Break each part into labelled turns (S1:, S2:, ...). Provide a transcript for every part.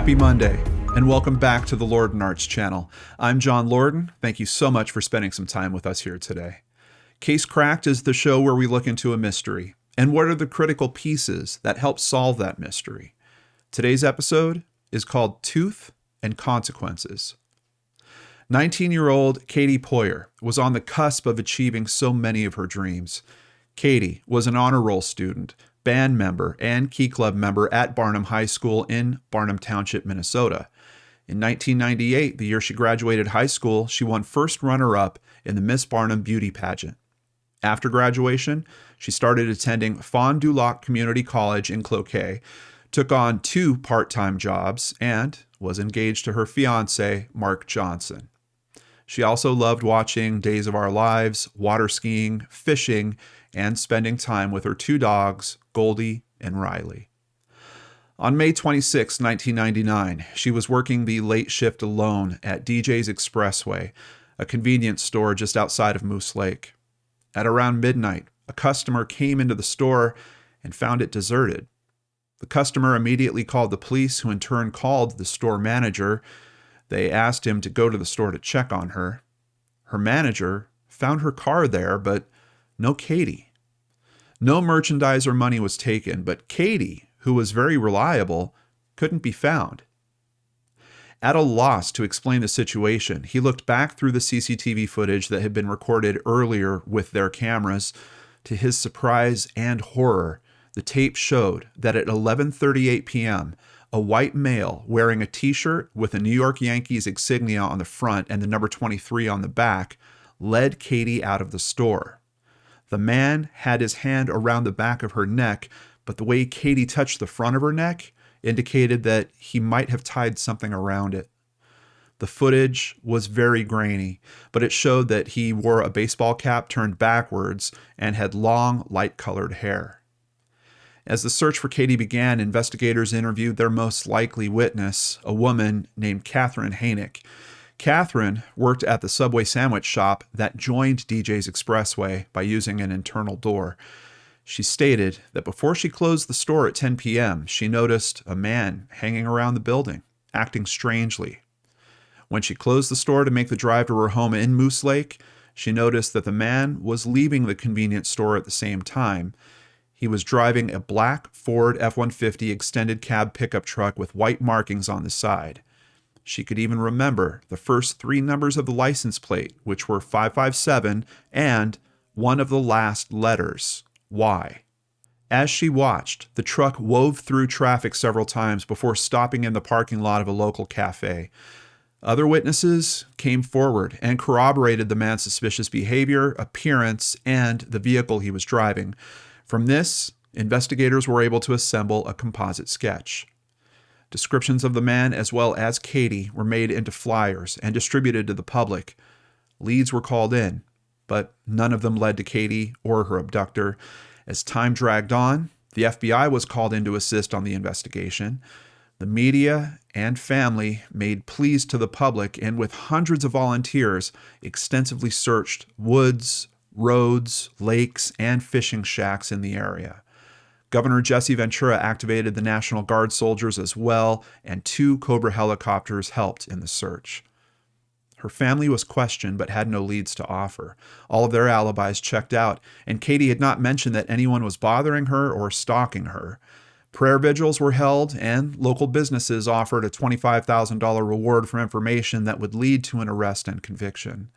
S1: Happy Monday, and welcome back to the Lorden Arts channel. I'm John Lorden. Thank you so much for spending some time with us here today. Case Cracked is the show where we look into a mystery, and what are the critical pieces that help solve that mystery. Today's episode is called Tooth and Consequences. 19-year-old Katie Poyer was on the cusp of achieving so many of her dreams. Katie was an honor roll student, band member, and Key Club member at Barnum High School in Barnum Township, Minnesota. In 1998, the year she graduated high school, she won first runner-up in the Miss Barnum beauty pageant. After graduation, she started attending Fond du Lac Community College in Cloquet, took on 2 part-time jobs, and was engaged to her fiancé, Mark Johnson. She also loved watching Days of Our Lives, water skiing, fishing, and spending time with her 2 dogs, Goldie and Riley. On May 26, 1999, she was working the late shift alone at DJ's Expressway, a convenience store just outside of Moose Lake. At around midnight, a customer came into the store and found it deserted. The customer immediately called the police, who in turn called the store manager. They asked him to go to the store to check on her. Her manager found her car there, but no Katie. No merchandise or money was taken, but Katie, who was very reliable, couldn't be found. At a loss to explain the situation, he looked back through the CCTV footage that had been recorded earlier with their cameras. To his surprise and horror, the tape showed that at 11:38 p.m., a white male wearing a t-shirt with a New York Yankees insignia on the front and the number 23 on the back led Katie out of the store. The man had his hand around the back of her neck, but the way Katie touched the front of her neck indicated that he might have tied something around it. The footage was very grainy, but it showed that he wore a baseball cap turned backwards and had long, light-colored hair. As the search for Katie began, investigators interviewed their most likely witness, a woman named Catherine Hanick. Catherine worked at the Subway sandwich shop that joined DJ's Expressway by using an internal door. She stated that before she closed the store at 10 p.m., she noticed a man hanging around the building, acting strangely. When she closed the store to make the drive to her home in Moose Lake, she noticed that the man was leaving the convenience store at the same time. He was driving a black Ford F-150 extended cab pickup truck with white markings on the side. She could even remember the first 3 numbers of the license plate, which were 557, and one of the last letters, Y. As she watched, the truck wove through traffic several times before stopping in the parking lot of a local cafe. Other witnesses came forward and corroborated the man's suspicious behavior, appearance, and the vehicle he was driving. From this, investigators were able to assemble a composite sketch. Descriptions of the man as well as Katie were made into flyers and distributed to the public. Leads were called in, but none of them led to Katie or her abductor. As time dragged on, the FBI was called in to assist on the investigation. The media and family made pleas to the public, and with hundreds of volunteers, extensively searched woods, roads, lakes, and fishing shacks in the area. Governor Jesse Ventura activated the National Guard soldiers as well, and 2 Cobra helicopters helped in the search. Her family was questioned but had no leads to offer. All of their alibis checked out, and Katie had not mentioned that anyone was bothering her or stalking her. Prayer vigils were held, and local businesses offered a $25,000 reward for information that would lead to an arrest and conviction.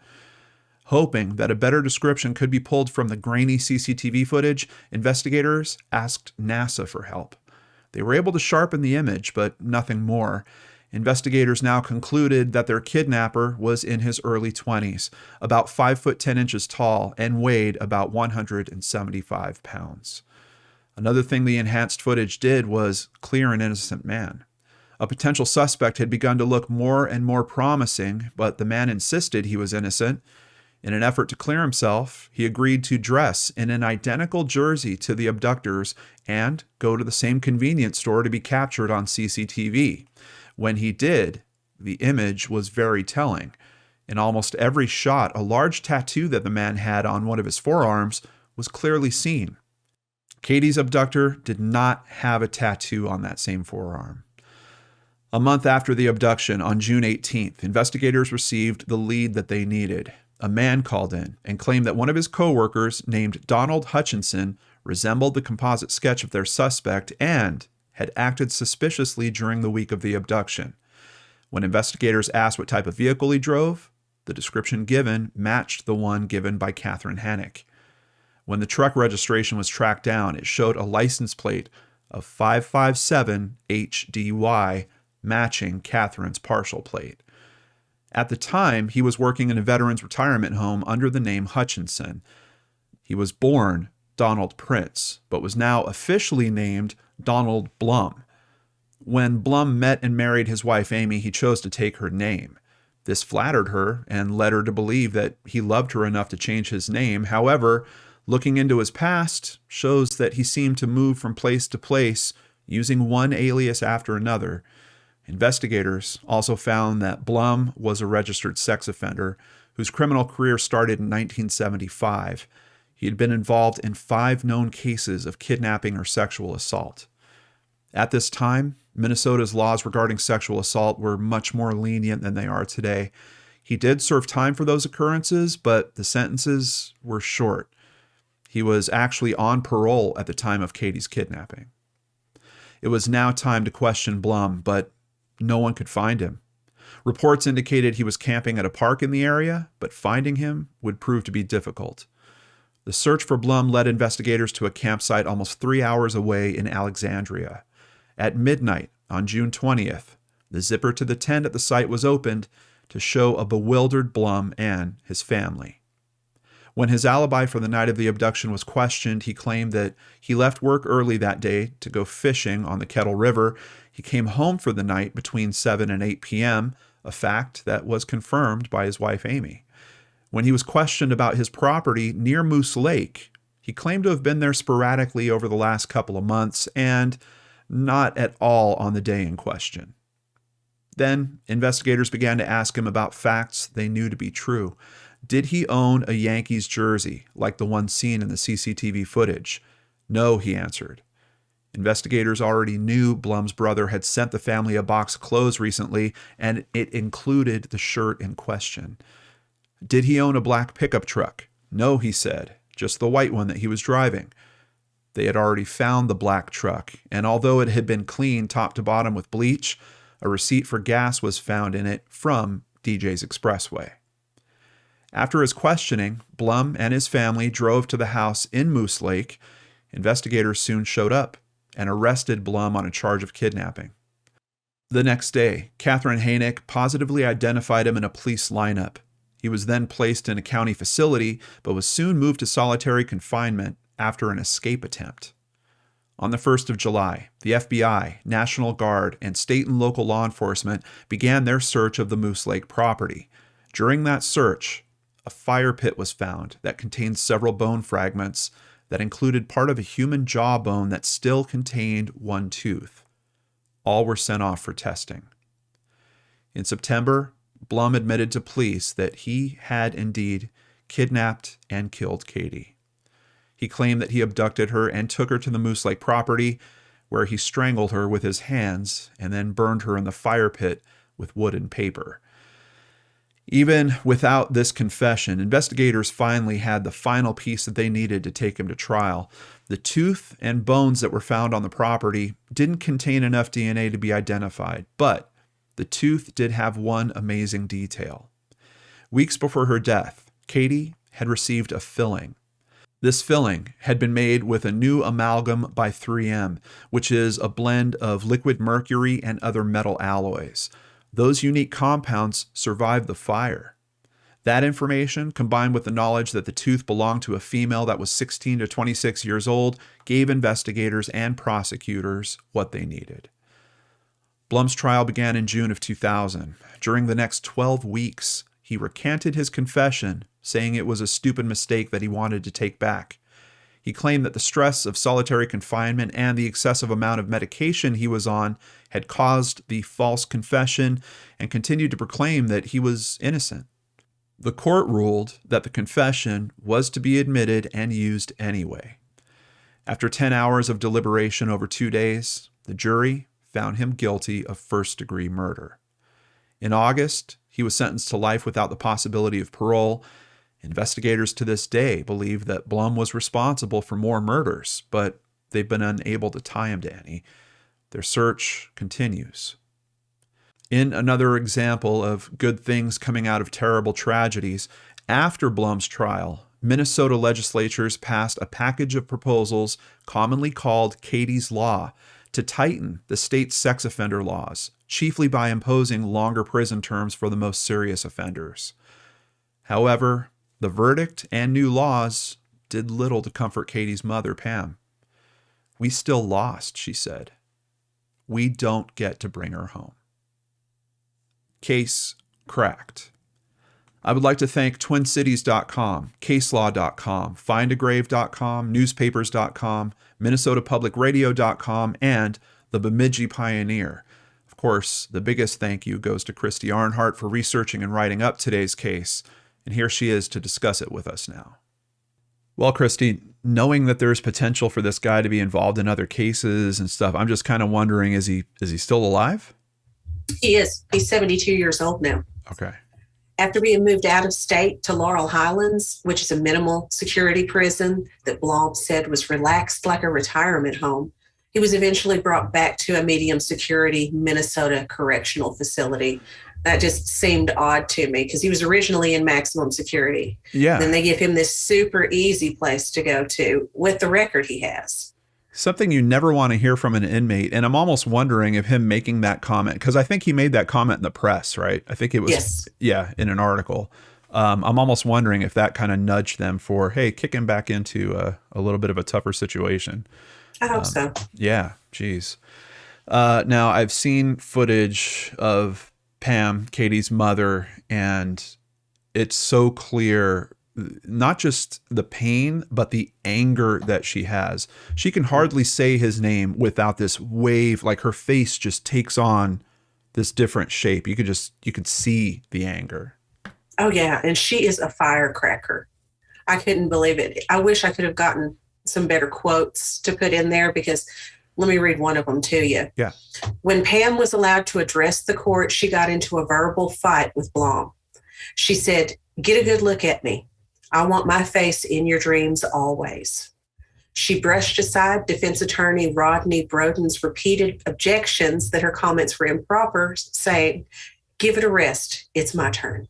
S1: Hoping that a better description could be pulled from the grainy CCTV footage, investigators asked NASA for help. They were able to sharpen the image, but nothing more. Investigators now concluded that their kidnapper was in his early 20s, about 5 foot 10 inches tall, and weighed about 175 pounds. Another thing the enhanced footage did was clear an innocent man. A potential suspect had begun to look more and more promising, but the man insisted he was innocent. In an effort to clear himself, he agreed to dress in an identical jersey to the abductors and go to the same convenience store to be captured on CCTV. When he did, the image was very telling. In almost every shot, a large tattoo that the man had on one of his forearms was clearly seen. Katie's abductor did not have a tattoo on that same forearm. A month after the abduction, on June 18th, investigators received the lead that they needed. A man called in and claimed that one of his coworkers, named Donald Hutchinson, resembled the composite sketch of their suspect and had acted suspiciously during the week of the abduction. When investigators asked what type of vehicle he drove, the description given matched the one given by Catherine Hannock. When the truck registration was tracked down, it showed a license plate of 557HDY, matching Catherine's partial plate. At the time, he was working in a veterans retirement home under the name Hutchinson. He was born Donald Prince, but was now officially named Donald Blum. When Blum met and married his wife Amy, he chose to take her name. This flattered her and led her to believe that he loved her enough to change his name. However, looking into his past shows that he seemed to move from place to place, using one alias after another. Investigators also found that Blum was a registered sex offender whose criminal career started in 1975. He had been involved in 5 known cases of kidnapping or sexual assault. At this time, Minnesota's laws regarding sexual assault were much more lenient than they are today. He did serve time for those occurrences, but the sentences were short. He was actually on parole at the time of Katie's kidnapping. It was now time to question Blum, but no one could find him. Reports indicated he was camping at a park in the area, but finding him would prove to be difficult. The search for Blum led investigators to a campsite almost 3 hours away in Alexandria. At midnight on June 20th, the zipper to the tent at the site was opened to show a bewildered Blum and his family. When his alibi for the night of the abduction was questioned, he claimed that he left work early that day to go fishing on the Kettle River. He came home for the night between 7 and 8 p.m., a fact that was confirmed by his wife Amy. When he was questioned about his property near Moose Lake, he claimed to have been there sporadically over the last couple of months and not at all on the day in question. Then, investigators began to ask him about facts they knew to be true. Did he own a Yankees jersey, like the one seen in the CCTV footage? No, he answered. Investigators already knew Blum's brother had sent the family a box of clothes recently, and it included the shirt in question. Did he own a black pickup truck? No, he said, just the white one that he was driving. They had already found the black truck, and although it had been cleaned top to bottom with bleach, a receipt for gas was found in it from DJ's Expressway. After his questioning, Blum and his family drove to the house in Moose Lake. Investigators soon showed up and arrested Blum on a charge of kidnapping. The next day, Catherine Hannock positively identified him in a police lineup. He was then placed in a county facility, but was soon moved to solitary confinement after an escape attempt. On the 1st of July, the FBI, National Guard, and state and local law enforcement began their search of the Moose Lake property. During that search, a fire pit was found that contained several bone fragments that included part of a human jawbone that still contained one tooth. All were sent off for testing. In September, Blum admitted to police that he had indeed kidnapped and killed Katie. He claimed that he abducted her and took her to the Moose Lake property, where he strangled her with his hands and then burned her in the fire pit with wood and paper. Even without this confession, investigators finally had the final piece that they needed to take him to trial. The tooth and bones that were found on the property didn't contain enough DNA to be identified, but the tooth did have one amazing detail. Weeks before her death, Katie had received a filling. This filling had been made with a new amalgam by 3M, which is a blend of liquid mercury and other metal alloys. Those unique compounds survived the fire. That information, combined with the knowledge that the tooth belonged to a female that was 16 to 26 years old, gave investigators and prosecutors what they needed. Blum's trial began in June of 2000. During the next 12 weeks, he recanted his confession, saying it was a stupid mistake that he wanted to take back. He claimed that the stress of solitary confinement and the excessive amount of medication he was on had caused the false confession, and continued to proclaim that he was innocent. The court ruled that the confession was to be admitted and used anyway. After 10 hours of deliberation over 2 days, the jury found him guilty of first-degree murder. In August, he was sentenced to life without the possibility of parole. Investigators to this day believe that Blum was responsible for more murders, but they've been unable to tie him to any. Their search continues. In another example of good things coming out of terrible tragedies, after Blum's trial, Minnesota legislatures passed a package of proposals commonly called Katie's Law to tighten the state's sex offender laws, chiefly by imposing longer prison terms for the most serious offenders. However, the verdict and new laws did little to comfort Katie's mother, Pam. "We still lost," she said. "We don't get to bring her home." Case cracked. I would like to thank TwinCities.com, CaseLaw.com, FindAgrave.com, Newspapers.com, MinnesotaPublicRadio.com, and the Bemidji Pioneer. Of course, the biggest thank you goes to Christy Arnhart for researching and writing up today's case, and here she is to discuss it with us now. Well, Christy, knowing that there's potential for this guy to be involved in other cases and stuff, I'm just kind of wondering, is he still alive?
S2: He is. He's 72 years old now.
S1: Okay.
S2: After being moved out of state to Laurel Highlands, which is a minimal security prison that Blum said was relaxed like a retirement home, he was eventually brought back to a medium security Minnesota correctional facility. That just seemed odd to me because he was originally in maximum security.
S1: Yeah.
S2: Then they give him this super easy place to go to with the record he has.
S1: Something you never want to hear from an inmate. And I'm almost wondering if him making that comment, because I think he made that comment in the press, right? I think it was,
S2: yes.
S1: Yeah, in an article. I'm almost wondering if that kind of nudged them for, hey, kick him back into a little bit of a tougher situation.
S2: I hope so.
S1: Yeah, geez. Now, I've seen footage of Pam, Katie's mother, and it's so clear, not just the pain, but the anger that she has. She can hardly say his name without this wave, like her face just takes on this different shape. You could see the anger.
S2: Oh, yeah. And she is a firecracker. I couldn't believe it. I wish I could have gotten some better quotes to put in there because let me read one of them to you.
S1: Yeah.
S2: When Pam was allowed to address the court, she got into a verbal fight with Blum. She said, "Get a good look at me. I want my face in your dreams always." She brushed aside defense attorney Rodney Broden's repeated objections that her comments were improper, saying, "Give it a rest. It's my turn."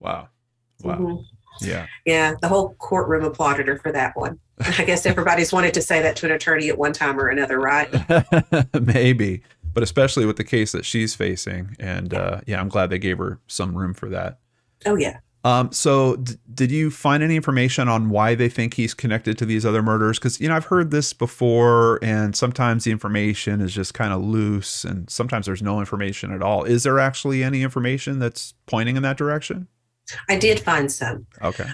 S1: Wow.
S2: Mm-hmm.
S1: Yeah.
S2: Yeah. The whole courtroom applauded her for that one. I guess everybody's wanted to say that to an attorney at one time or another, right?
S1: Maybe, but especially with the case that she's facing. And yeah, I'm glad they gave her some room for that.
S2: Oh, yeah.
S1: So did you find any information on why they think he's connected to these other murders? Because, I've heard this before, and sometimes the information is just kind of loose, and sometimes there's no information at all. Is there actually any information that's pointing in that direction?
S2: I did find some.
S1: Okay.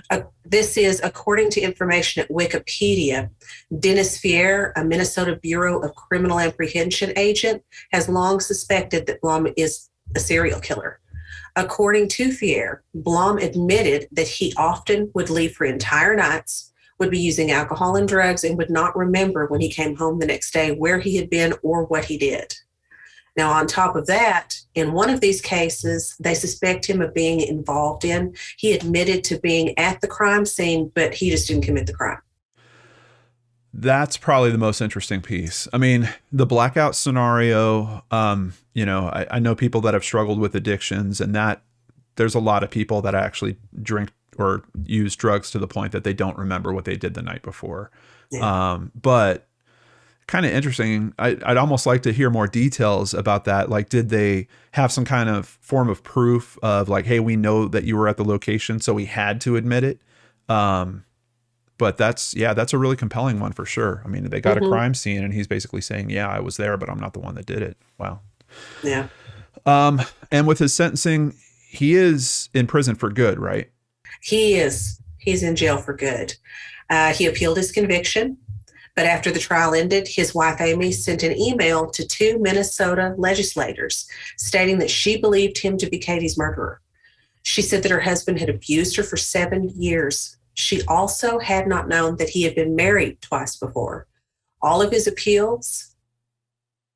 S2: This is according to information at Wikipedia. Dennis Fier, a Minnesota Bureau of Criminal Apprehension agent, has long suspected that Blum is a serial killer. According to Fier, Blum admitted that he often would leave for entire nights, would be using alcohol and drugs, and would not remember when he came home the next day where he had been or what he did. Now, on top of that, in one of these cases, they suspect him of being involved in. He admitted to being at the crime scene, but he just didn't commit the crime.
S1: That's probably the most interesting piece. I mean, the blackout scenario, I know people that have struggled with addictions, and that there's a lot of people that actually drink or use drugs to the point that they don't remember what they did the night before. Yeah. But kind of interesting. I'd almost like to hear more details about that. Like, did they have some kind of form of proof of like, hey, we know that you were at the location, so we had to admit it? But that's a really compelling one for sure. I mean, they got a crime scene and he's basically saying, yeah, I was there, but I'm not the one that did it. Wow.
S2: Yeah.
S1: And with his sentencing, he is in prison for good, right?
S2: He is. He's in jail for good. He appealed his conviction. But after the trial ended, his wife, Amy, sent an email to 2 Minnesota legislators stating that she believed him to be Katie's murderer. She said that her husband had abused her for 7 years. She also had not known that he had been married twice before. All of his appeals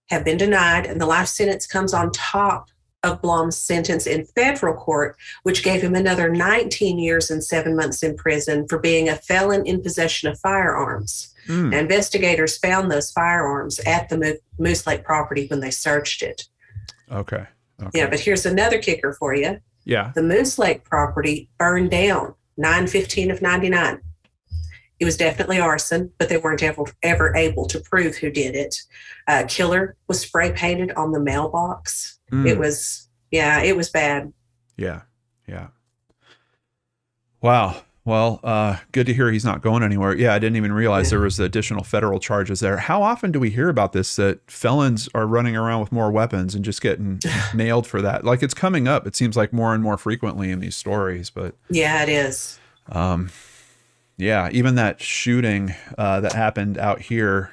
S2: have been denied, and the life sentence comes on top of Blom's sentence in federal court, which gave him another 19 years and 7 months in prison for being a felon in possession of firearms. Now, investigators found those firearms at the Moose Lake property when they searched it.
S1: Okay.
S2: Yeah, but here's another kicker for you.
S1: Yeah.
S2: The Moose Lake property burned down 9/15 of 99. It was definitely arson, but they weren't ever able to prove who did it. Killer was spray painted on the mailbox. It was bad.
S1: Yeah. Wow. Well, good to hear he's not going anywhere. Yeah, I didn't even realize there was additional federal charges there. How often do we hear about this, that felons are running around with more weapons and just getting nailed for that? Like, it's coming up. It seems like more and more frequently in these stories, but
S2: yeah, it is.
S1: Yeah, even that shooting that happened out here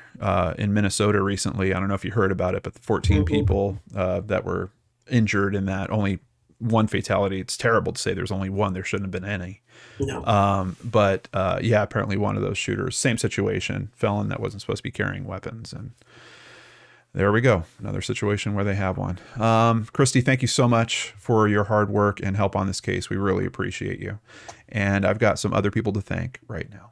S1: in Minnesota recently. I don't know if you heard about it, but the 14 people that were injured in that, only one fatality. It's terrible to say there's only one. There shouldn't have been any.
S2: No.
S1: But yeah, apparently one of those shooters, same situation, felon that wasn't supposed to be carrying weapons. And there we go. Another situation where they have one. Christy, thank you so much for your hard work and help on this case. We really appreciate you. And I've got some other people to thank right now.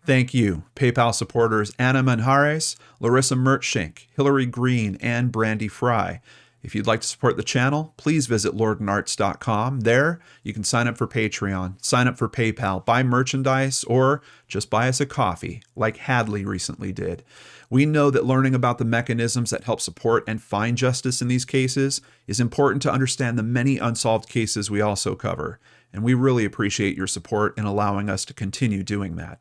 S1: Thank you, PayPal supporters Anna Manjares, Larissa Mertschink, Hillary Green, and Brandy Fry. If you'd like to support the channel, please visit lordandarts.com. There, you can sign up for Patreon, sign up for PayPal, buy merchandise, or just buy us a coffee, like Hadley recently did. We know that learning about the mechanisms that help support and find justice in these cases is important to understand the many unsolved cases we also cover, and we really appreciate your support in allowing us to continue doing that.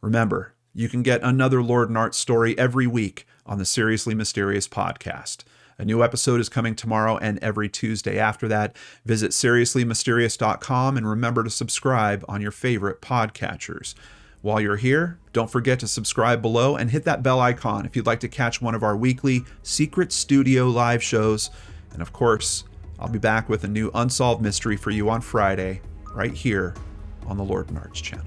S1: Remember, you can get another Lord and Art story every week on the Seriously Mysterious podcast. A new episode is coming tomorrow and every Tuesday after that. Visit seriouslymysterious.com and remember to subscribe on your favorite podcatchers. While you're here, don't forget to subscribe below and hit that bell icon if you'd like to catch one of our weekly Secret Studio live shows. And of course, I'll be back with a new unsolved mystery for you on Friday, right here on the Lord and Arts channel.